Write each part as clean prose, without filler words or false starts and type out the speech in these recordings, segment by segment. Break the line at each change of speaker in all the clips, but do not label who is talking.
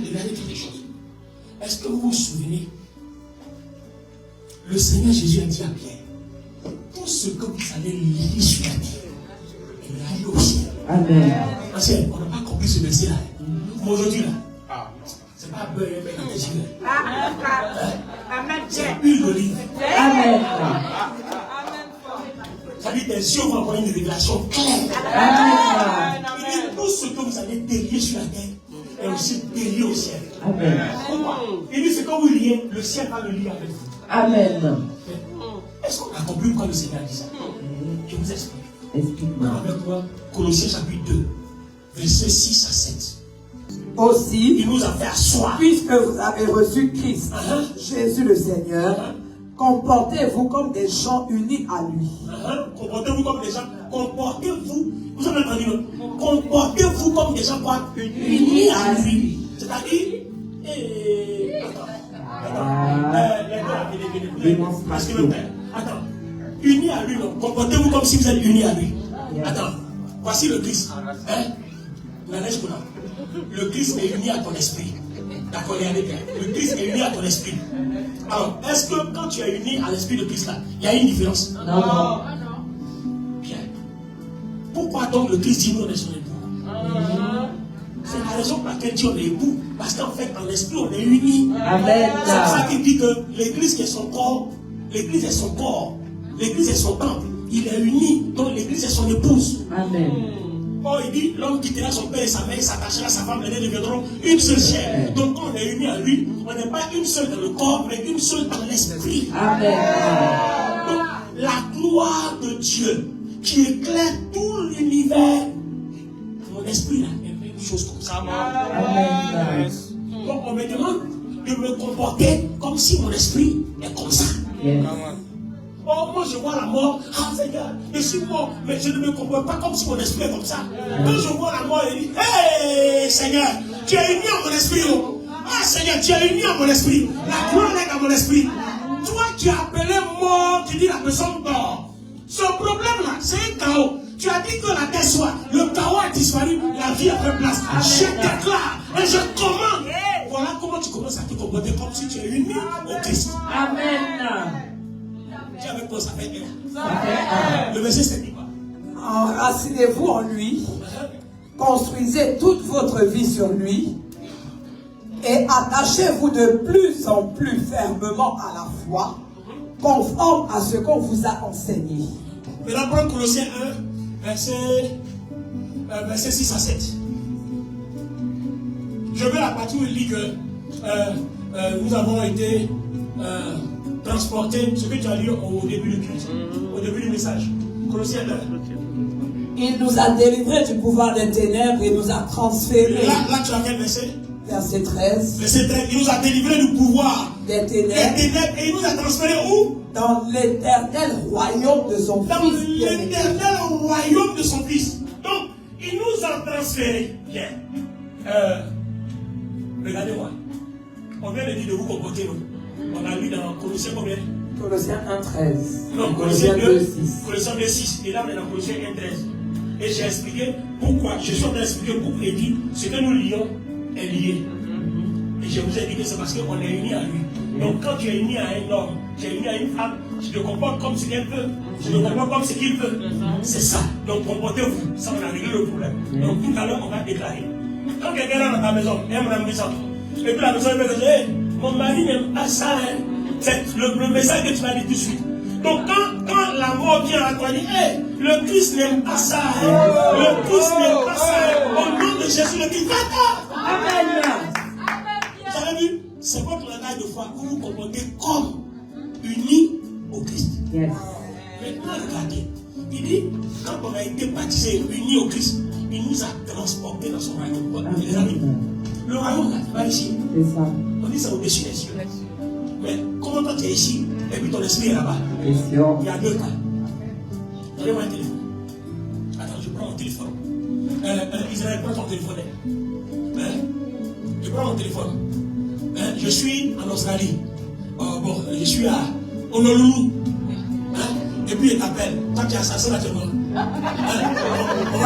regardez quelque chose. Est-ce que vous vous souvenez? Le Seigneur Jésus a dit à Pierre, tout ce que vous allez lire sur la terre, lire au ciel.
Amen.
Ancien, on n'a pas compris ce verset-là. Mais aujourd'hui, là, c'est pas beurre et beurre des yeux.
Amen.
C'est huile d'olive.
Amen.
Ça dit des yeux vont avoir une révélation claire.
Amen.
Il dit tout ce que vous allez délier sur la terre est aussi délié au ciel.
Amen.
Pourquoi? Il dit ce que vous liez, le ciel va le lier avec vous.
Amen.
Est-ce qu'on a compris pourquoi le Seigneur dit ça? Je vous explique.
Explique-moi.
Avec moi, Colossiens chapitre 2, versets 6 à 7.
Aussi,
Il nous a fait asseoir.
puisque vous avez reçu Christ, Jésus le Seigneur, comportez-vous comme des gens unis à lui.
Comportez-vous comme des gens. Comportez-vous. Vous avez entendu, non? Comportez-vous comme des gens quoi? Unis à lui. C'est-à-dire. Attends. Unis à lui, non? Comportez-vous comme si vous êtes unis à lui. Attends. Voici le Christ. Le Christ est uni à ton esprit. D'accord, regardez bien. Le Christ est uni à ton esprit. Alors, est-ce que quand tu es uni à l'esprit de Christ là, il y a une différence?
Non.
Bien. Pourquoi donc le Christ dit nous on est son époux? C'est la raison pour laquelle Dieu est époux. Parce qu'en fait, en l'esprit, on est unis.
Amen.
C'est pour ça qu'il dit que l'église qui est son corps, l'église est son corps, l'église est son temple. Il est uni, donc l'église est son épouse.
Amen.
Oh, il dit, l'homme quittera son père et sa mère, s'attachera à sa femme, les deux deviendront une seule chair. Donc quand on est unis à lui, on n'est pas une seule dans le corps, mais une seule dans l'esprit.
Amen.
Donc, la gloire de Dieu qui éclaire tout l'univers, mon esprit là, est une chose comme ça.
Amen.
Donc on me demande de me comporter comme si mon esprit est comme ça.
Yes.
Oh, moi je vois la mort, ah Seigneur, je suis mort, mais je ne me comporte pas comme si mon esprit est comme ça. Quand je vois la mort, je dis, hey Seigneur, tu es uni à mon esprit. Oh. Ah Seigneur, tu es uni à mon esprit. La gloire est dans mon esprit. Toi qui as appelé mort, tu dis la personne dort. Ce problème-là, c'est un chaos. Tu as dit que la terre soit, le chaos a disparu, la vie a pris place. Je déclare et je commande. Voilà comment tu commences à te comporter comme si tu es uni au Christ.
Amen.
Tu avais quoi ça fait un. Le verset c'est quoi?
Enracinez-vous en lui, construisez toute votre vie sur lui et attachez-vous de plus en plus fermement à la foi, conforme à ce qu'on vous a enseigné.
Maintenant, prends Colossiens 1, verset 6 à 7. Je veux la partie où il dit que nous avons été transportés, ce que tu as lu au début du Christ, au début du message. Colossiens 1.
Il nous a délivrés du pouvoir des ténèbres et nous a transférés.
Là, tu as quel verset?
Verset 13.
Verset 13. Il nous a délivrés du pouvoir
Des ténèbres.
et il nous a transférés où?
Dans l'éternel royaume de son
Dans
Fils bien-aimé.
l'éternel royaume de son Fils. Donc, il nous a transférés. Bien. Regardez-moi. On vient de dire de vous comporter. On a lu dans Colossiens combien?
Colossiens 1,13.
Non, Colossiens 2,6. Colossiens 2,6. Et là, on est dans Colossiens 1,13. Et j'ai expliqué pourquoi. Je suis en train d'expliquer pourquoi il dit ce que nous lions est lié. Et je vous ai dit que c'est parce qu'on est unis à lui. Donc, quand tu es uni à un homme, tu es uni à une femme, tu te comportes comme ce qu'elle veut. Tu te comportes comme ce qu'il veut. C'est ça. Donc, comportez-vous. Ça, on a réglé le problème. Donc, tout à l'heure, on va déclarer. Quand quelqu'un est dans ta maison, il aime la maison. Et puis la maison, il va dire, hey, mon mari n'aime pas ça. Hein. C'est le message que tu m'as dit tout de suite. Donc, quand la mort vient à toi, dit, hey, le Christ n'aime pas ça. Hein. Le Christ n'aime pas ça. Hein. Au nom de Jésus, le Christ va.
Amen.
Vous avez vu? C'est votre langage de foi où vous vous comportez comme unis au Christ.
Yes.
Maintenant, regardez. Il dit, quand on a été baptisé, unis au Christ, il nous a transportés dans son royaume. Les amis, le royaume, là, pas ici.
C'est ça.
On dit ça au-dessus des cieux. Mais comment quand tu es ici, et puis ton esprit est là-bas?
Question.
Il y a deux cas. Donnez-moi un téléphone. Attends, je prends mon téléphone. Israël, prends ton téléphone. Je prends mon téléphone. Je suis en Australie. Je suis à Honolulu. Et puis il t'appelle. Toi tu es assassin naturellement. On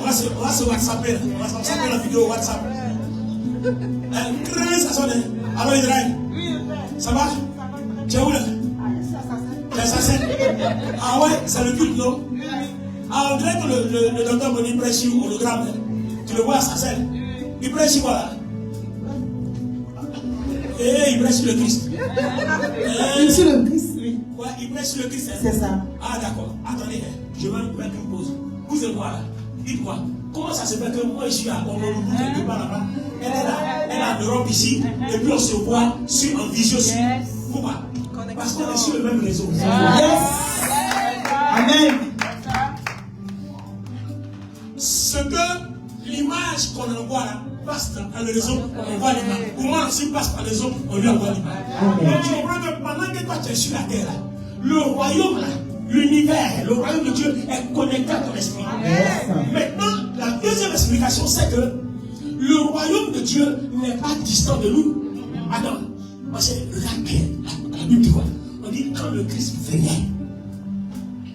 va se WhatsApper. On va se WhatsApper la vidéo WhatsApp. Ça sonne. Alors Israël. Ça marche? Tu es où là? Ça c'est. Ah ouais, c'est le culte, non? Ah, on dirait que le docteur Moni prêche sur hologramme. Tu le vois, ça c'est. Il prêche sur quoi là? Il prêche sur le Christ.
Sur le Christ, oui.
Ouais, il prêche sur le Christ.
C'est ça.
Ah d'accord. Attendez, je vais vous mettre une pause. Vous allez voir là. Dites-moi, comment ça se fait que moi je suis à Honolulu, quelque part là-bas? Elle est là, elle est en Europe ici, et puis on se voit en visio sur. Pourquoi? Parce qu'on est sur le même réseau.
Yes. Amen.
Ce que l'image qu'on envoie là passe dans le réseau, on envoie l'image. Pour moi aussi passe par le réseau, on lui envoie l'image. Donc tu comprends que pendant que toi tu es sur la terre là, le royaume là, l'univers, le royaume de Dieu est connecté à ton esprit. Maintenant, la deuxième explication, c'est que le royaume de Dieu n'est pas distant de nous. Attends, parce que la Bible dit quoi? On dit quand le Christ venait.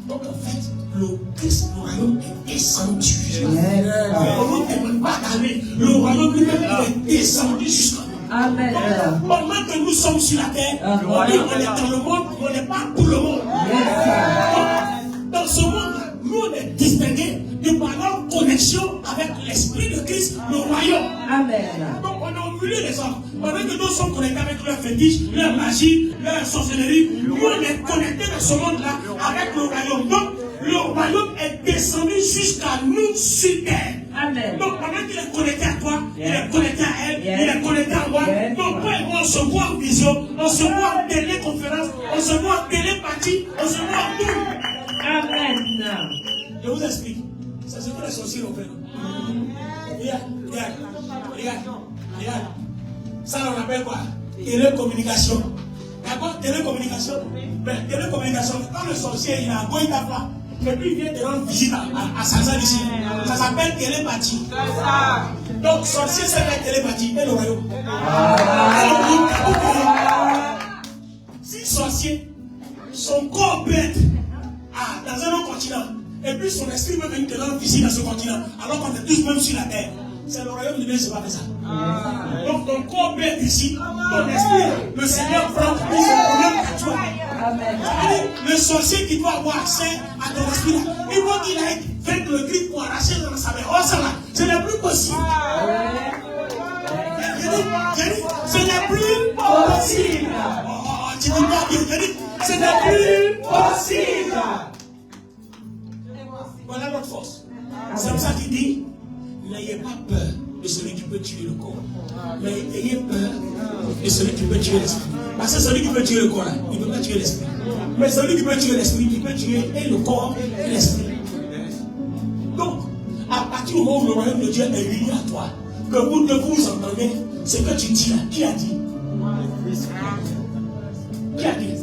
Donc en fait, le Christ, le royaume est descendu. Le royaume n'est pas calmé. Le royaume lui-même est descendu jusqu'à nous.
Amen.
Pendant que nous sommes sur la terre, on est dans le monde, on n'est pas pour le monde. Dans ce monde, nous on est distingués de par notre connexion avec l'esprit de Christ, le royaume.
Amen.
Donc on est au milieu des hommes. Pendant que nous sommes connectés avec leur fétiche, leur magie, leur sorcellerie, nous on est connectés dans ce monde-là avec le royaume. Donc le royaume est descendu jusqu'à nous sur terre.
Amen.
Donc pendant qu'il est connecté à toi, il est connecté à elle, il est connecté à moi. Donc toi et moi on se voit en vision, on se voit en téléconférence, on se voit en télépathie, on se voit en tout.
Amen.
Je vous explique. C'est ce que les sorciers ont fait. Regarde. Ça on appelle quoi? Télécommunication. D'accord? Télécommunication. Mais télécommunication, quand le sorcier il a un tapas, et puis il vient de rendre visite à Sazan ici. Ça s'appelle télépathie. Donc sorcier c'est la télépathie et le royaume. Si sorcier, son corps peut être dans un autre continent, et puis son esprit peut venir te rendre visite dans ce continent, alors qu'on est tous même sur la terre. C'est le royaume de Dieu, c'est pas fait ça. Donc ton corps peut être ici, ton esprit, le Seigneur prend son problème à toi. Le sorcier qui doit avoir accès à ton esprit, il faut qu'il aille faire le grip pour arracher dans sa main. Oh ça va, ce n'est plus possible. J'ai dit, ce n'est plus possible. Oh, tu dis pas bien, j'ai dit, ce n'est plus possible. Voilà notre force. C'est comme ça qu'il dit, n'ayez pas peur de celui qui peut tuer le corps. Mais ayez peur de celui qui peut tuer l'esprit. Parce que celui qui peut tuer le corps, il ne peut pas tuer l'esprit. Mais celui qui peut tuer l'esprit, il peut tuer et le corps et l'esprit. Donc, à partir du moment où le royaume de Dieu est lié à toi, que vous entendez ce que tu dis là, qui a dit? Qui a dit?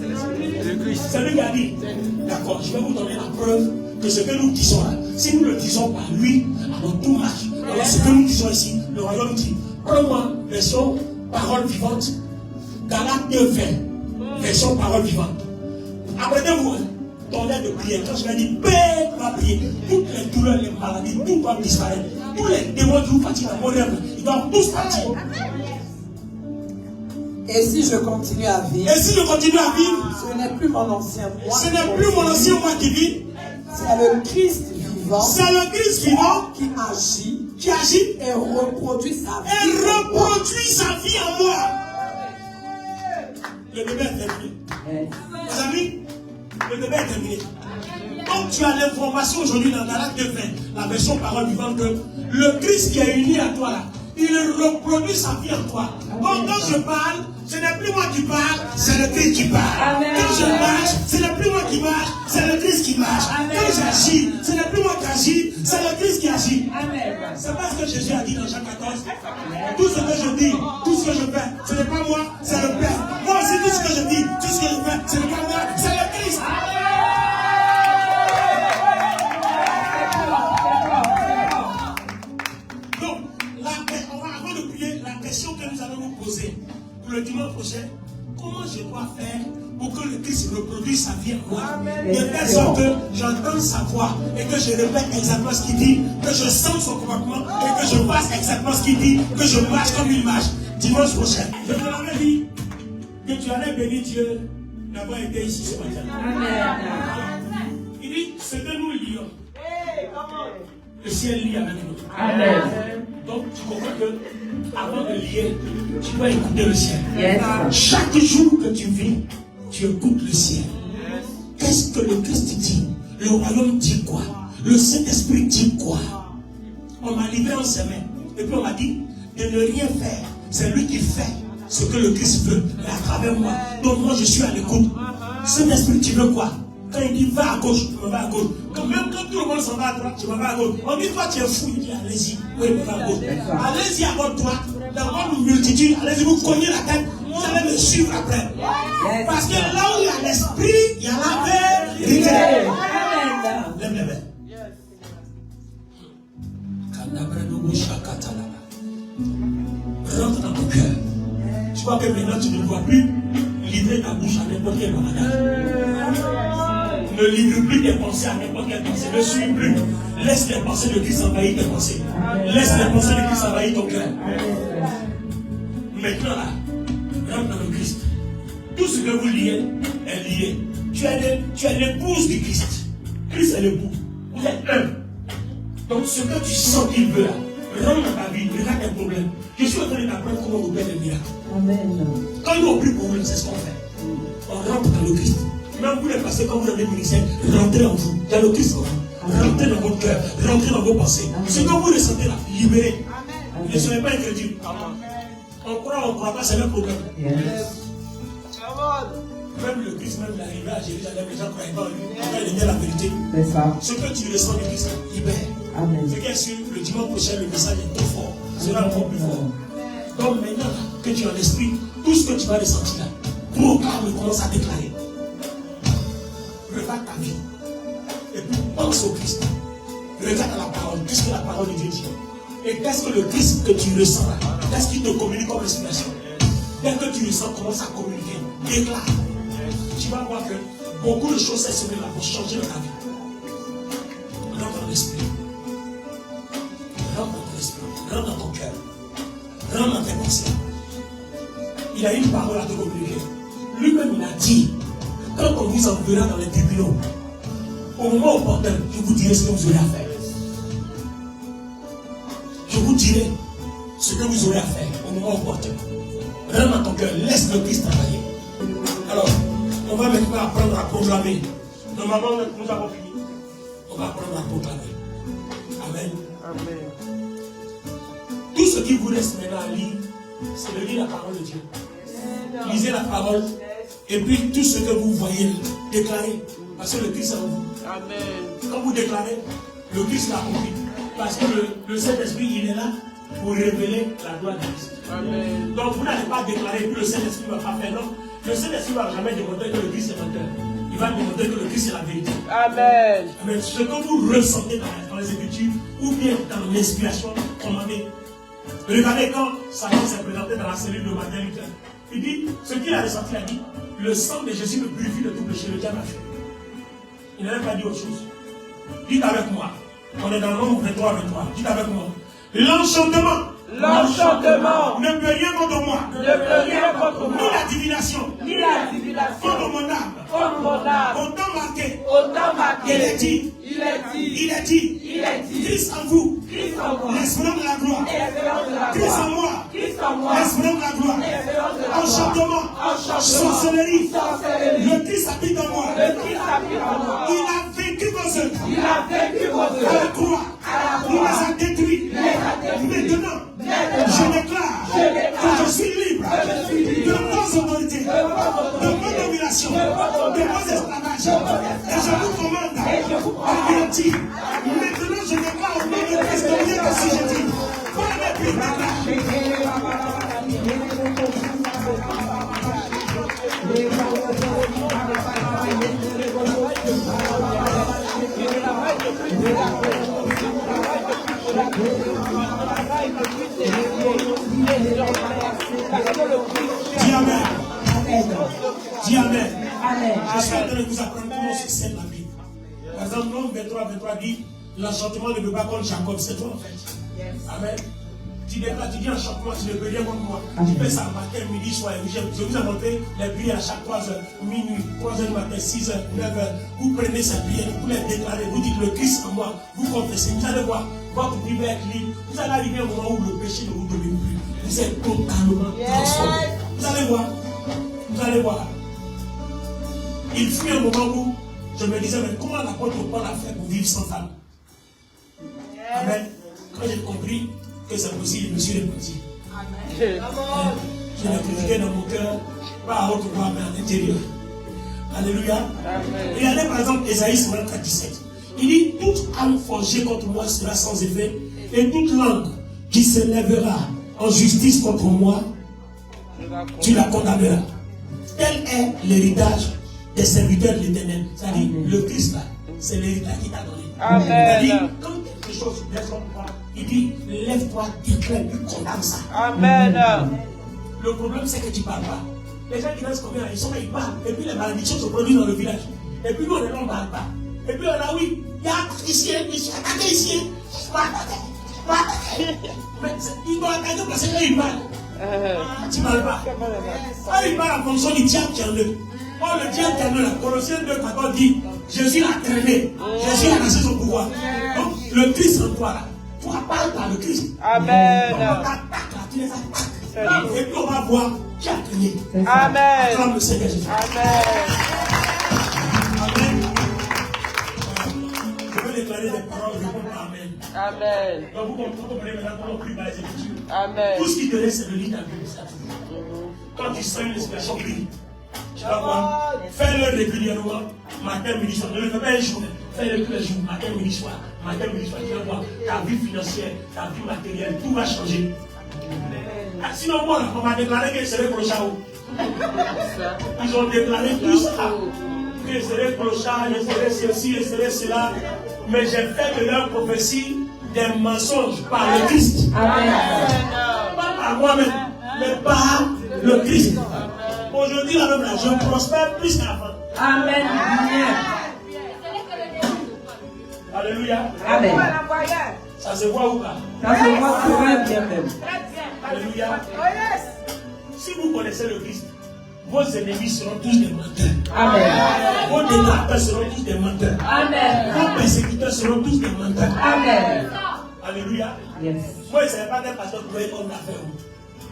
C'est lui qui a dit. D'accord, je vais vous donner la preuve que ce que nous disons là, si nous le disons par lui, alors tout marche. Alors ce que nous disons ici, le royaume dit, prends-moi, version parole vivante, Galates 2:20, version parole vivante. Apprenez-vous, ton aide de prière, quand je vais dire, Père va prier, toutes les douleurs, les maladies, tout doit disparaître. Tous les démons qui vous fatiguent à mon œuvre, ils doivent tous partir.
Et si je continue à vivre,
ce
n'est plus mon ancien moi.
Ce n'est plus mon ancien moi qui vit.
C'est le Christ vivant.
C'est le Christ vivant
qui agit
et
reproduit sa vie.
En moi. Le bébé est terminé. Mes amis, le bébé est terminé. Donc tu as l'information aujourd'hui dans Galates 2:20, la version parole vivante, que le Christ qui est uni à toi là, il reproduit sa vie en toi. Donc quand je parle, ce n'est plus moi qui parle, c'est le Christ qui parle. Quand je marche, ce n'est plus moi qui marche, c'est le Christ qui marche. Quand j'agis, ce n'est plus moi qui agis, c'est le Christ qui agit. C'est pas ce que Jésus a dit dans Jean 14. Tout ce que je dis, tout ce que je fais, ce n'est pas moi, c'est le Père. Moi aussi, tout ce que je dis, tout ce que je fais, ce n'est pas moi, c'est le Christ. Donc, avant de prier, la question que nous allons nous poser pour le dimanche prochain, comment je dois faire pour que le Christ reproduise sa vie en moi. De telle sorte que j'entends sa voix et que je répète exactement ce qu'il dit, que je sens son comportement et que je fasse exactement ce qu'il dit, que je marche comme il marche. Dimanche prochain, je te l'avais dit que tu allais bénir Dieu d'avoir été ici ce matin. Amen. Il dit, ce que nous lions, le ciel lie avec nous. Amen. Donc tu comprends que avant de lier, tu dois écouter le ciel. Yes. Chaque jour que tu vis, tu écoutes le ciel. Qu'est-ce que le Christ dit? Le royaume dit quoi? Le Saint-Esprit dit quoi? On m'a livré en semaine. Et puis on m'a dit de ne rien faire. C'est lui qui fait ce que le Christ veut. Mais à travers moi. Donc moi je suis à l'écoute. Saint-Esprit, tu veux quoi? Quand il dit va à gauche, je me vais à gauche. Même quand tout le monde s'en va à droite, je me vais à gauche. On dit toi tu es fou, il dit allez-y. Oui, je me vais à gauche. Allez-y à votre droite. Dans une multitude, allez-y vous cognez la tête. Vous allez me suivre après. Parce que là où il y a l'esprit, il y a la vérité. Lève les mains. Rentre dans ton cœur. Tu vois que maintenant tu ne dois plus livrer ta bouche à n'importe quel malade. Ne livre plus tes pensées à n'importe quelle pensée. Ne suis plus. Laisse les pensées de Christ envahir tes pensées. Laisse les pensées de Christ envahir ton cœur. Maintenant là, rentre dans le Christ. Tout ce que vous liez est lié. Tu es l'épouse du Christ. Christ est l'époux. Vous êtes un. Donc ce que tu sens qu'il veut là, rentre dans ta vie, regarde tes problèmes. Je suis en train d'apprendre comment opérer les miracles. Amen. Quand nous prie pour vous, c'est ce qu'on fait. On rentre dans le Christ. Même vous les passez quand vous avez le ministère, rentrez en vous. Dans le Christ en vous. Rentrez dans votre cœur, rentrez dans vos pensées. Ce que vous ressentez là, libérez. Ne soyez pas incrédule. On croit pas, c'est le problème. Même le Christ, même l'arrivée à Jérusalem, les gens ne croyaient pas en lui. Quand il était la vérité. C'est ça. Ce que tu ressens du Christ, libère. Amen. C'est bien sûr, le dimanche prochain, le message est trop fort. Ce sera encore plus fort. Donc maintenant que tu es en esprit, tout ce que tu vas ressentir là, proclame, commence à déclarer. Regarde ta vie. Et puis pense au Christ. Regarde à la parole. Qu'est-ce que la parole de Dieu dit? Et qu'est-ce que le Christ que tu ressens là? Qu'est-ce qu'il te communique comme inspiration? Dès que tu ressens, commence à communiquer. Déclare. Tu vas voir que beaucoup de choses sont là pour changer dans ta vie. Rentre dans l'esprit. Rentre dans ton esprit. Rentre dans ton cœur. Rentre dans tes pensées. Il a une parole à te communiquer. Lui-même, il a dit, quand on vous enverra dans les tribunaux, au moment opportun, je vous dirai ce que vous aurez à faire. Je vous dirai ce que vous aurez à faire au moment opportun. Rentre dans ton cœur. Laisse le Christ travailler. Alors, on va maintenant apprendre à proclamer. Normalement, nous avons fini. On va apprendre à proclamer. Amen. Amen. Tout ce qui vous reste maintenant à lire, c'est de lire la parole de Dieu. Lisez la parole. Et puis, tout ce que vous voyez, déclarez. Parce que le Christ est en vous. Amen. Quand vous déclarez, le Christ l'a compris. Parce que le Saint-Esprit, il est là pour révéler la gloire de Christ. Amen. Donc, vous n'allez pas déclarer que le Saint-Esprit ne va pas faire. Non. Le Saint-Esprit ne va jamais démontrer que le Christ est menteur. Il va démontrer que le Christ est la vérité. Amen. Mais ce que vous ressentez dans les Écritures, ou bien dans l'inspiration, commandez. Regardez quand Satan s'est présenté dans la cellule de Martin Luther. Il dit, ce qu'il a ressenti, il a dit, le sang de Jésus me purifie de tout péché, le diable a fait. Il n'avait pas dit autre chose. Dites avec moi. On est dans le nombre 23 avec toi. Dites avec moi. L'enchantement. L'enchantement ne peut rien contre moi. Ne peut rien contre moi. Ni la divination. Ni la divination. Contre mon âme. Contre mon âme. Autant marqué. Autant marqué. Il est dit. Il est dit. Il est dit. Il est dit. Christ en vous. Christ en moi. L'espérance de la gloire. Christ en moi. Christ en moi. L'espérance de la gloire. Enchantement. Enchantement. Sorcellerie. Sorcellerie. Le Christ habite en moi. Le Christ habite en moi. Il a vaincu vos œuvres. Il a vaincu vos œuvres. À la croix. Il les a détruits. Maintenant, je déclare que je suis libre de vos autorités, de vos dominations, de vos esclavages. Et je vous commande à mentir. Maintenant, je déclare au nom de Christ de Dieu que si je dis, pas de plus Dis Amen. Dis Amen. Je suis en train de vous apprendre comment se scelle la Bible. Par exemple, Nombre 23 dit l'enchantement ne peut pas contre Jacob, c'est toi en fait. Amen. Tu déclares, tu dis enchantement, tu ne peux rien contre moi. Tu fais ça matin, midi, soir. Je vous ai montré les prières à chaque 3 heures, minuit, 3 heures du matin, 6 heures, 9 heures. Vous prenez ces prières, vous les déclarez, vous dites le Christ en moi, vous confessez. Vous allez voir, votre vie va être libre. Vous allez arriver au moment où le péché ne vous domine plus. Vous êtes totalement transformé. Vous allez voir. Vous allez voir. Il fut un moment où je me disais, mais comment l'apôtre Paul a fait pour vivre sans femme? Amen. Quand j'ai compris que c'est possible, je me suis repenti. Je l'ai critiqué dans mon cœur, pas à haute voix, mais à l'intérieur. Alléluia. Regardez par exemple Ésaïe 54, 17. Il dit, toute âme forgée contre moi sera sans effet, et toute langue qui se lèvera en justice contre moi, tu la condamneras. Tel est l'héritage des serviteurs de l'Éternel. C'est-à-dire, le Christ là, c'est l'héritage qu'il t'a donné. C'est-à-dire, quand quelque chose se blesse contre toi, il dit, lève-toi, déclare, tu condamnes ça.
Amen.
Le problème, c'est que tu ne parles pas. Les gens qui restent comme ça, ils sont là, ils parlent. Et puis les malédictions se produisent dans le village. Et puis nous, on ne parle pas. Et puis on a, oui, il y a ici, ici, attaqué ici. Je vais attaquer. Mais il doit attaquer parce que là, il parle. Tu ne parles pas. Ah, il parle en fonction du diable qui est en eux. Oh, le diable qui est en eux, là, Colossiens 2,14 dit, Jésus l'a traîné. Jésus a laissé son pouvoir. Donc, le Christ en toi, là, toi, parle par le Christ.
Amen.
On t'attaque, là, tu les attaques. Et puis on va voir qui a traîné.
Amen.
Acclame le Seigneur Jésus.
Amen.
Amen. Je vais déclarer des paroles, je réponds par Amen.
Amen.
Donc vous comprenez maintenant comment on prie par les Écritures.
Amen.
Tout ce qui te reste, c'est de lire ta Bible. Quand tu sens une inspiration, prie. Tu vas voir. Fais-le régulièrement, matin, midi, soir. Ne le fais pas un jour. Fais-le tous les jours, matin, midi, soir. Matin, midi, soir. Tu vas voir. Ta vie financière, ta vie matérielle, tout va changer. Sinon, moi, on m'a déclaré que je serais clochard. Ils ont déclaré tout ça. Que je serais clochard, je serais ceci, je serais cela. Mais j'ai fait de leur prophétie des mensonges par le Christ.
Amen.
Pas par moi-même, mais par le Christ. Aujourd'hui, la même là, je prospère plus qu'avant.
Amen.
Alléluia.
Amen.
Ça se voit ou pas?
Ça se voit très bien même.
Alléluia. Si vous connaissez le Christ, vos ennemis seront tous des menteurs.
Amen.
Vos détracteurs seront tous des menteurs.
Amen.
Vos persécuteurs seront tous des menteurs.
Amen.
Alléluia.
Yes.
Moi, je ne savais pas qu'un pasteur pouvait être homme d'affaires.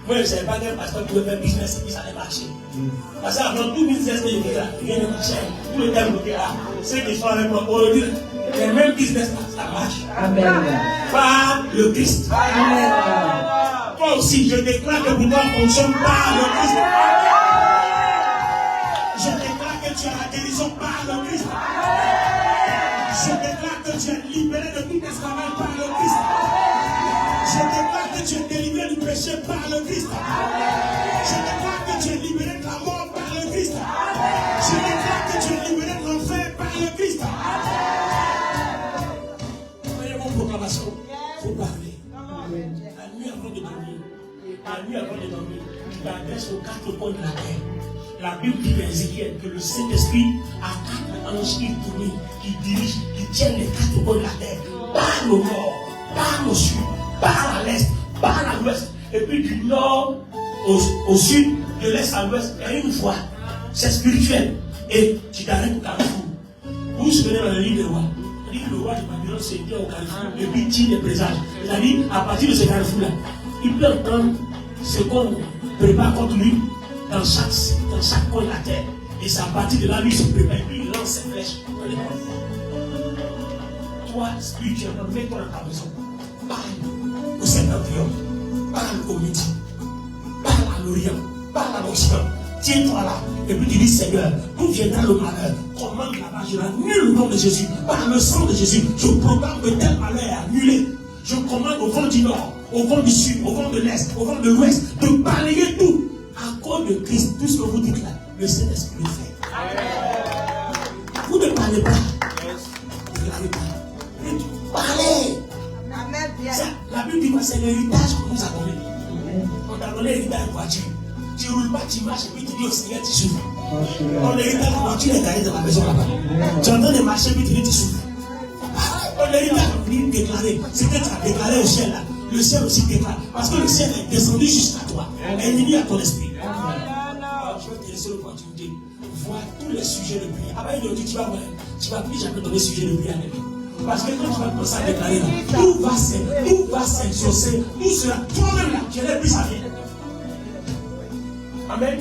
Moi, je ne savais pas qu'un pasteur pouvait faire business et puis ça allait marcher. Parce qu'avant tout business que j'ai fait là, rien ne marchait. Tout le temps, côté là, ceux qui sont avec moi, aujourd'hui, les mêmes business là, ça marche.
Amen.
Par le Christ.
Amen.
Toi aussi, je déclare que pour toi fonctionne par le Christ. Je déclare que tu as la guérison par le Christ. Je déclare que tu es libéré de tout esclavage par le Christ. Je déclare que tu es délivré du péché par le Christ. Je déclare que tu es libéré de la mort par le Christ. Je déclare que tu es libéré de l'enfer par le Christ. Voyez vos proclamations. Il faut parler. La nuit avant de dormir. La nuit avant de dormir. Tu t'adresses aux 4 coins de la terre. La Bible dit dans Ézéchiel que le Saint-Esprit a 4 anges qui tournent, qui dirigent, qui tiennent les 4 coins de la terre. Par le nord, par le sud, par à l'est, par à l'ouest. Et puis du nord au sud, de l'est à l'ouest, il y a une voie. C'est spirituel. Et tu t'arrêtes au carrefour. Vous vous souvenez dans le livre de roi. Le roi de Babylone s'était au carrefour et puis il tire des présages. C'est-à-dire, à partir de ce carrefour-là, il peut entendre ce qu'on prépare contre lui dans chaque coin de la terre. Et c'est à partir de là, lui se prépare et puis il lance ses flèches dans les coins. Toi, spirituellement, mets-toi dans ta maison. Parle au septentrion, parle au midi, parle à l'orient, parle à l'occident. Tiens-toi là, et puis tu dis Seigneur, d'où viendra le malheur? Commande là-bas, je l'annule au nom de Jésus. Par le sang de Jésus, je proclame que tel malheur est annulé. Je commande au vent du nord, au vent du sud, au vent de l'est, au vent de l'ouest, de balayer tout. À cause de Christ, tout ce que vous dites là, le Saint-Esprit le fait. Vous ne parlez pas. Vous n'avez pas. Parlez. Ça, la Bible dit que c'est l'héritage qu'on nous a donné. On t'a donné l'héritage de voiture. Tu ne roules pas, tu marches, et puis tu dis au Seigneur, tu souffres. On hérite la voiture est garée dans la maison là-bas. Tu es en train de marcher, puis tu dis, tu souffres. On hérite la venir déclarer. Ce que tu as déclaré au ciel là, le ciel aussi déclare. Parce que le ciel est descendu jusqu'à toi. Elle est liée à ton esprit. Alors, je vais te laisser l'opportunité de voir tous les sujets de prière. Après, il a dit, tu vas plus jamais donner sujet de prière. Parce que quand tu vas commencer à déclarer là, tout va s'exaucer, tout sera toi-même là, tu n'es plus sa vie. Amen.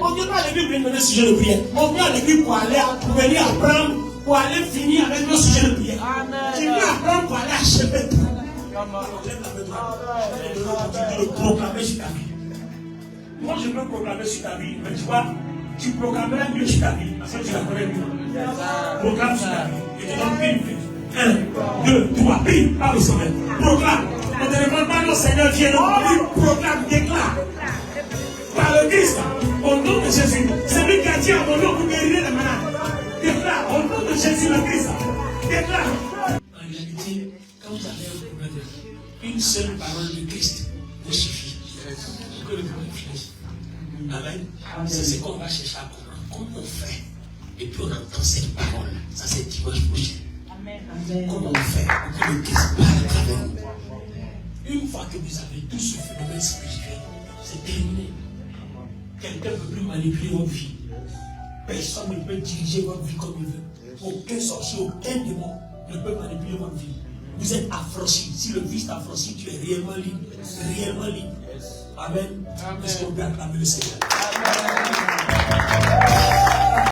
On ne vient pas à l'église pour donner sujet de prière. On vient à l'église pour venir apprendre, pour aller finir avec nos sujets de prière. Tu viens apprendre pour aller achever tout. Je peux proclamer sur ta vie. Moi, je peux proclamer sur ta vie, mais tu vois, tu proclameras mieux sur ta vie, parce que tu la connais mieux. Proclame sur ta vie. Et te donne une vie. 1, 2, 3, prie, par le Seigneur. Proclame. On ne te demande pas, non, Seigneur, viens, non, proclame, déclare. Par le Christ, au nom de Jésus, c'est lui qui a dit à mon nom pour guérir les malades. Déclare, au nom de Jésus le Christ. Déclare. En réalité, quand vous avez un problème, une seule parole de Christ vous suffit pour que le problème finisse. Amen. C'est ce qu'on va chercher à comprendre. Comment on fait? Et puis on entend cette parole. Ça, c'est dimanche prochain. Comment on fait pour que le Christ parle à travers nous? Une fois que vous avez tout ce phénomène spirituel, c'est terminé. Quelqu'un ne peut plus manipuler votre vie. Personne ne peut diriger votre vie comme il veut. Aucun sorcier, aucun démon ne peut manipuler votre vie. Vous êtes affranchi. Si le Christ t'a affranchi, tu es réellement libre. Réellement libre. Amen. Est-ce qu'on peut acclamer le Seigneur? Amen.